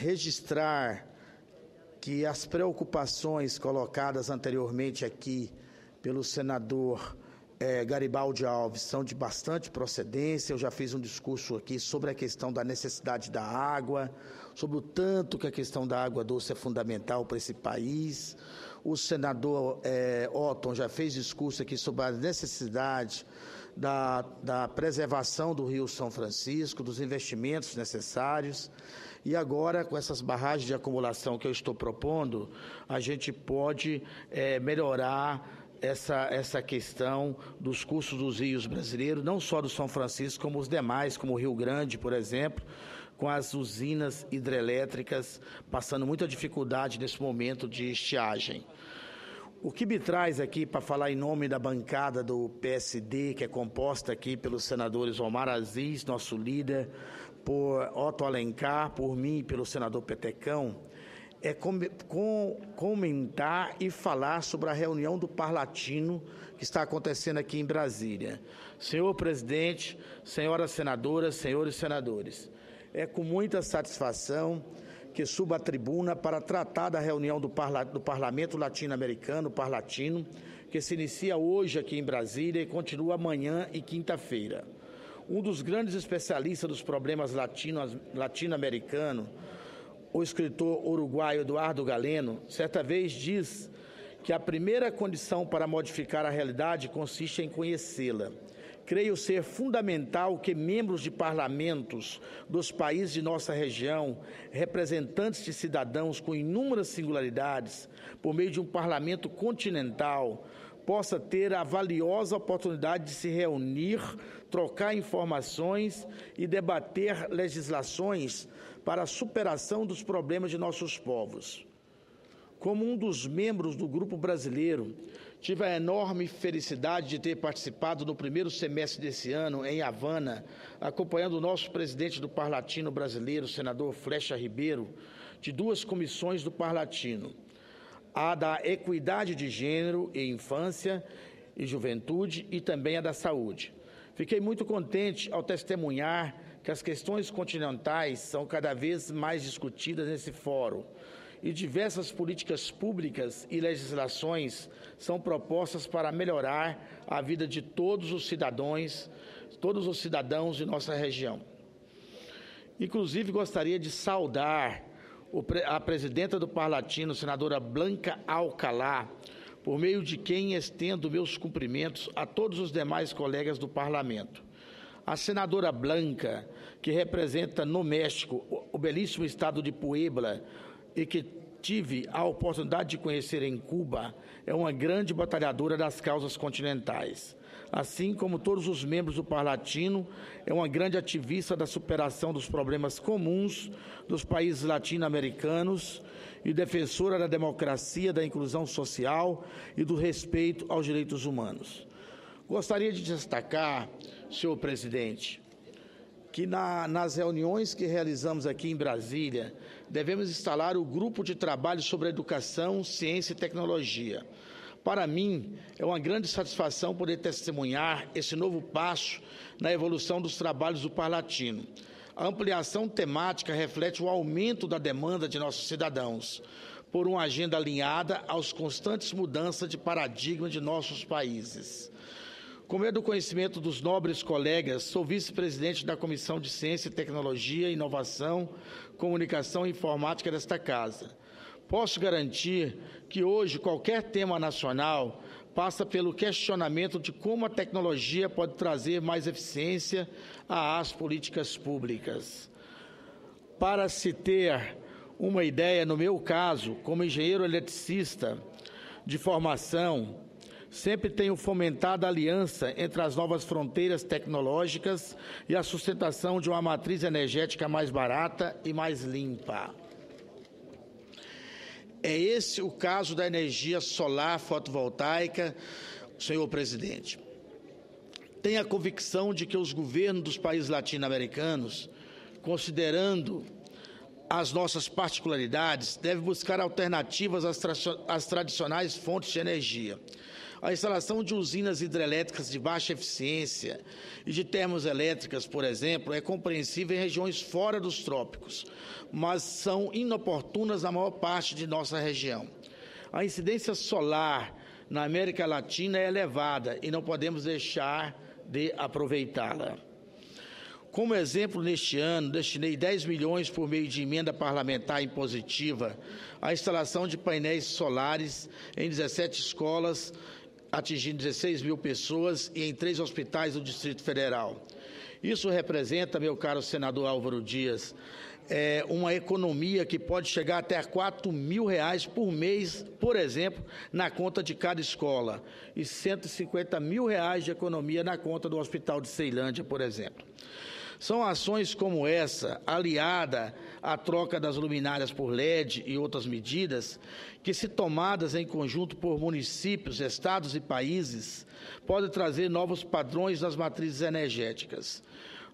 registrar que as preocupações colocadas anteriormente aqui pelo senador Garibaldi Alves são de bastante procedência. Eu já fiz um discurso aqui sobre a questão da necessidade da água, sobre o tanto que a questão da água doce é fundamental para esse país. O senador Otton já fez discurso aqui sobre a necessidade da preservação do Rio São Francisco, dos investimentos necessários. E agora, com essas barragens de acumulação que eu estou propondo, a gente pode melhorar essa questão dos cursos dos rios brasileiros, não só do São Francisco, como os demais, como o Rio Grande, por exemplo, com as usinas hidrelétricas passando muita dificuldade nesse momento de estiagem. O que me traz aqui para falar em nome da bancada do PSD, que é composta aqui pelos senadores Omar Aziz, nosso líder, por Otto Alencar, por mim e pelo senador Petecão, é comentar e falar sobre a reunião do Parlatino que está acontecendo aqui em Brasília. Senhor presidente, senhoras senadoras, senhores senadores, é com muita satisfação que subo à tribuna para tratar da reunião do Parlamento Latino-Americano, Parlatino, que se inicia hoje aqui em Brasília e continua amanhã e quinta-feira. Um dos grandes especialistas dos problemas latino-americanos, o escritor uruguaio Eduardo Galeno, certa vez diz que a primeira condição para modificar a realidade consiste em conhecê-la. Creio ser fundamental que membros de parlamentos dos países de nossa região, representantes de cidadãos com inúmeras singularidades, por meio de um parlamento continental, possa ter a valiosa oportunidade de se reunir, trocar informações e debater legislações para a superação dos problemas de nossos povos. Como um dos membros do Grupo Brasileiro, tive a enorme felicidade de ter participado no primeiro semestre desse ano, em Havana, acompanhando o nosso presidente do Parlatino brasileiro, senador Flecha Ribeiro, de duas comissões do Parlatino, a da Equidade de Gênero e Infância e Juventude e também a da Saúde. Fiquei muito contente ao testemunhar que as questões continentais são cada vez mais discutidas nesse fórum e diversas políticas públicas e legislações são propostas para melhorar a vida de todos os cidadãos de nossa região. Inclusive, gostaria de saudar a presidenta do Parlatino, senadora Blanca Alcalá, por meio de quem estendo meus cumprimentos a todos os demais colegas do Parlamento. A senadora Blanca, que representa no México o belíssimo estado de Puebla e que tive a oportunidade de conhecer em Cuba, é uma grande batalhadora das causas continentais. Assim como todos os membros do Parlatino, é uma grande ativista da superação dos problemas comuns dos países latino-americanos e defensora da democracia, da inclusão social e do respeito aos direitos humanos. Gostaria de destacar, senhor presidente, que nas reuniões que realizamos aqui em Brasília, devemos instalar o grupo de trabalho sobre educação, ciência e tecnologia. Para mim, é uma grande satisfação poder testemunhar esse novo passo na evolução dos trabalhos do Parlatino. A ampliação temática reflete o aumento da demanda de nossos cidadãos por uma agenda alinhada às constantes mudanças de paradigma de nossos países. Como é do conhecimento dos nobres colegas, sou vice-presidente da Comissão de Ciência, Tecnologia, Inovação, Comunicação e Informática desta Casa. Posso garantir que hoje qualquer tema nacional passa pelo questionamento de como a tecnologia pode trazer mais eficiência às políticas públicas. Para se ter uma ideia, no meu caso, como engenheiro eletricista de formação, sempre tenho fomentado a aliança entre as novas fronteiras tecnológicas e a sustentação de uma matriz energética mais barata e mais limpa. É esse o caso da energia solar fotovoltaica, senhor presidente. Tenho a convicção de que os governos dos países latino-americanos, considerando as nossas particularidades, devem buscar alternativas às tradicionais fontes de energia. A instalação de usinas hidrelétricas de baixa eficiência e de termoelétricas, por exemplo, é compreensível em regiões fora dos trópicos, mas são inoportunas na maior parte de nossa região. A incidência solar na América Latina é elevada e não podemos deixar de aproveitá-la. Como exemplo, neste ano, destinei 10 milhões por meio de emenda parlamentar impositiva à instalação de painéis solares em 17 escolas, atingindo 16 mil pessoas e em 3 hospitais do Distrito Federal. Isso representa, meu caro senador Álvaro Dias, uma economia que pode chegar até a R$4 mil por mês, por exemplo, na conta de cada escola, e R$150 mil de economia na conta do Hospital de Ceilândia, por exemplo. São ações como essa, aliada à troca das luminárias por LED e outras medidas, que, se tomadas em conjunto por municípios, estados e países, podem trazer novos padrões nas matrizes energéticas.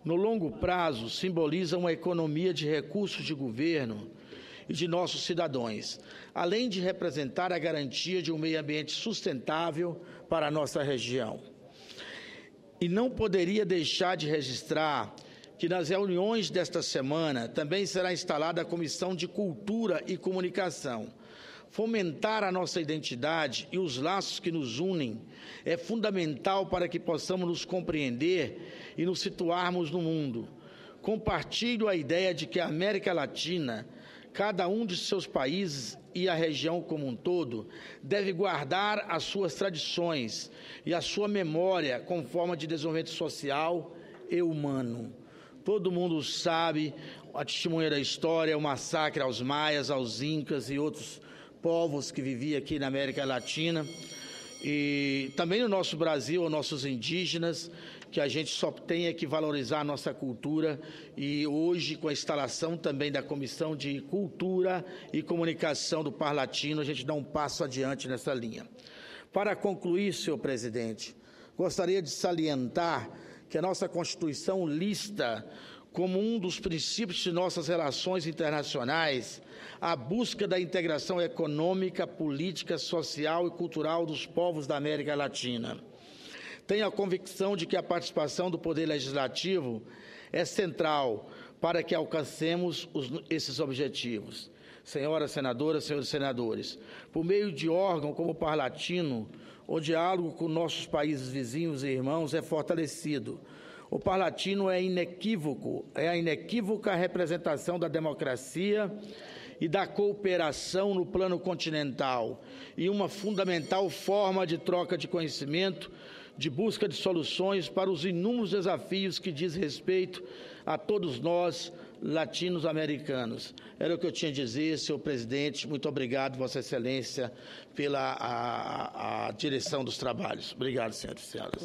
No longo prazo, simboliza uma economia de recursos de governo e de nossos cidadãos, além de representar a garantia de um meio ambiente sustentável para a nossa região. E não poderia deixar de registrar que nas reuniões desta semana também será instalada a Comissão de Cultura e Comunicação. Fomentar a nossa identidade e os laços que nos unem é fundamental para que possamos nos compreender e nos situarmos no mundo. Compartilho a ideia de que a América Latina, cada um de seus países e a região como um todo, deve guardar as suas tradições e a sua memória como forma de desenvolvimento social e humano. Todo mundo sabe a testemunha da história, o massacre aos maias, aos incas e outros povos que viviam aqui na América Latina. E também no nosso Brasil, os nossos indígenas, que a gente só tem que valorizar a nossa cultura, e hoje, com a instalação também da Comissão de Cultura e Comunicação do Parlatino, a gente dá um passo adiante nessa linha. Para concluir, senhor presidente, gostaria de salientar que a nossa Constituição lista como um dos princípios de nossas relações internacionais a busca da integração econômica, política, social e cultural dos povos da América Latina. Tenho a convicção de que a participação do Poder Legislativo é central para que alcancemos esses objetivos. Senhoras senadoras, senhores senadores, por meio de órgão como o Parlatino, o diálogo com nossos países vizinhos e irmãos é fortalecido. O Parlatino é inequívoco, é a inequívoca representação da democracia e da cooperação no plano continental e uma fundamental forma de troca de conhecimento, de busca de soluções para os inúmeros desafios que diz respeito a todos nós, latinos-americanos. Era o que eu tinha a dizer, senhor presidente. Muito obrigado, Vossa Excelência, pela a direção dos trabalhos. Obrigado, senhoras e senhores.